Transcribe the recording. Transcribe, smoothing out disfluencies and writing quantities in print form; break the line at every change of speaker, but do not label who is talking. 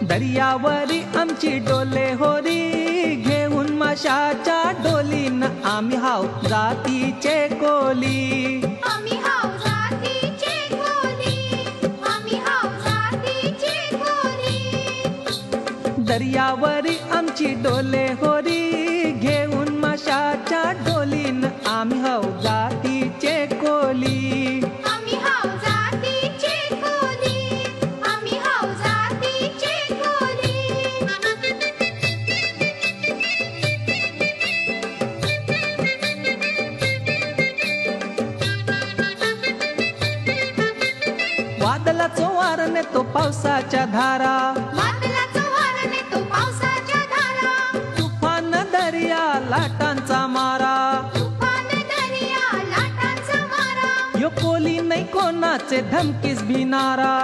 दर्यावरी आमची डोले होरी, घेऊन माशाच्या डोलीन आम्ही हाव जातीचे कोली.
आम्ही हाव जातीचे कोली, आम्ही हाव जातीचे कोली.
दर्यावरी आमची डोले होरी, घेऊन माशाच्या डोलीन आम्ही हाव जातीचे कोली.
आम्ही हाव जातीचे कोली, आम्ही हाव जातीचे कोली.
वादळाचा वारा नेतो पावसाच्या धारा,
वादळाचा वारा नेतो पावसाच्या धारा.
तुफान दर्या लाटांचा मारा,
तुफान दर्या लाटांचा मारा.
यो कोली नाही कोणाचे धमकीस भिनारा.